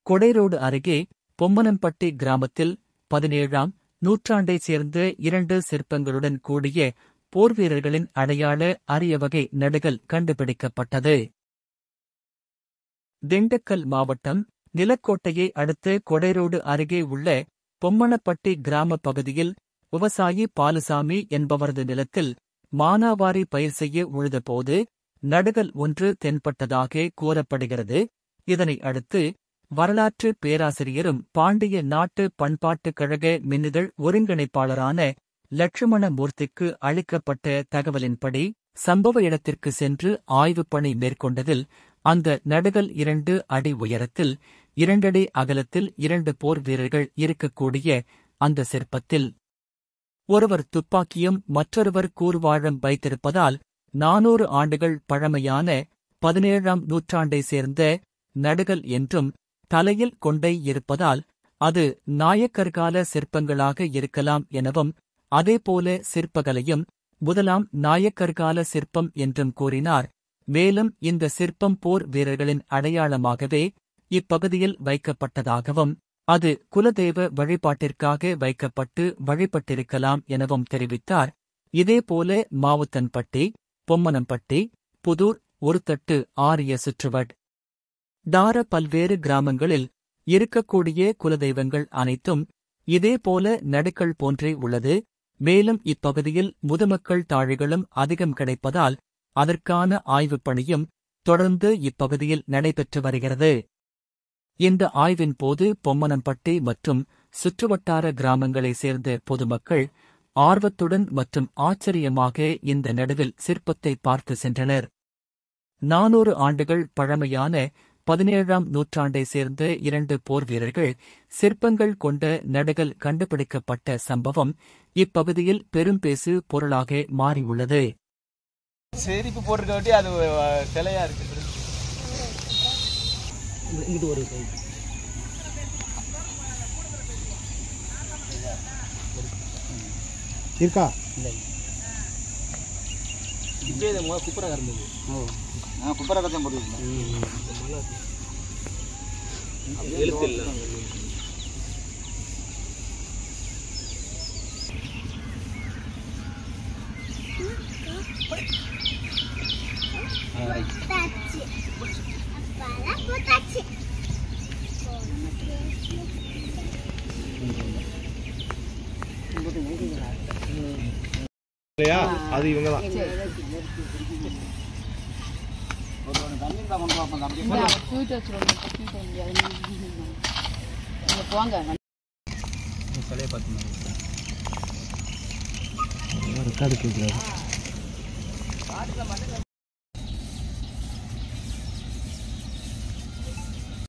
கொடைரோடு அருகே பொம்மனம்பட்டி கிராமத்தில் 17ஆம் நூற்றாண்டைச் சேர்ந்த 2 சிற்பங்களுடன் கூடிய போர்வீரர்களின் அடையாள அரிய-வகை நடுகல் கண்டுபிடிக்கப்பட்டது. திண்டுக்கல் மாவட்டம் நிலக்கோட்டையை அடுத்த கொடைரோடு அருகே உள்ள பொம்மனப்பட்டி கிராம பகுதியில் விவசாயி பாலுசாமி என்பவரது நிலத்தில் மானாவாரி பயிர் செய்ய உழுதபோது நடுகல் ஒன்று தென்பட்டதாக கூறப்படுகிறது. இதனை அடுத்து வரலாற்று பேராசிரியரும் பாண்டிய நாட்டு பண்பாட்டுக் கழக மின்னிதழ் ஒருங்கிணைப்பாளரான லட்சுமணமூர்த்திக்கு அளிக்கப்பட்ட தகவலின்படி சம்பவ இடத்திற்கு சென்று ஆய்வுப் பணி மேற்கொண்டதில் அந்த நடுகல் 2 அடி உயரத்தில் 2 அடி அகலத்தில் 2 போர் வீரர்கள் இருக்கக்கூடிய அந்த சிற்பத்தில் ஒருவர் துப்பாக்கியும் மற்றொருவர் கூர்வாழம் வைத்திருப்பதால் 400 ஆண்டுகள் பழமையான 17ஆம் நூற்றாண்டை சேர்ந்த நடுகல் என்றும் தலையில் கொண்டை இருப்பதால் அது நாயக்கர்கால சிற்பங்களாக இருக்கலாம் எனவும் அதேபோல சிற்பகலையும் முதலாம் நாயக்கர்கால சிற்பம் என்றும் கூறினார். மேலும் இந்த சிற்பம் போர் வீரர்களின் அடையாளமாகவே இப்பகுதியில் வைக்கப்பட்டதாகவும் அது குலதெய்வ வழிபாட்டிற்காக வைக்கப்பட்டு வழிபட்டிருக்கலாம் எனவும் தெரிவித்தார். இதேபோல மாவுத்தன்பட்டி, பொம்மனம்பட்டி, புதூர், ஒருத்தட்டு ஆரிய சுற்றுவட் டார பல்வேறு கிராமங்களில் இருக்கக்கூடிய குலதெய்வங்கள் அனைத்தும் இதேபோல நடுக்கல் போன்றே உள்ளது. மேலும் இப்பகுதியில் முதுமக்கள் தாழிகளும் அதிகம் கிடைப்பதால் அதற்கான ஆய்வுப் பணியும் தொடர்ந்து இப்பகுதியில் நடைபெற்று வருகிறது. இந்த ஆய்வின் போது பொம்மனம்பட்டி மற்றும் சுற்றுவட்டார கிராமங்களைச் சேர்ந்த பொதுமக்கள் ஆர்வத்துடன் மற்றும் ஆச்சரியமாக இந்த நடுவில் சிற்பத்தை பார்த்து சென்றனர். 400 ஆண்டுகள் பழமையான 17ஆம் நூற்றாண்டைச் சேர்ந்த 2 போர் வீரர்கள் சிற்பங்கள் கொண்ட நடுகல் கண்டுபிடிக்கப்பட்ட சம்பவம் இப்பகுதியில் பெரும்பேசு பொருளாக மாறியுள்ளது. செருப்பு போட்டிருக்காட்டி அது சிலையா இருக்கு. இது ஒரு இருக்கா இல்லை இப்படியே குப்பரகா இருந்தது. குப்பரகத்தான் போட்டுருக்கேன். எழுத்து இல்லை. இல்லையா அது இவங்க தான் போங்க.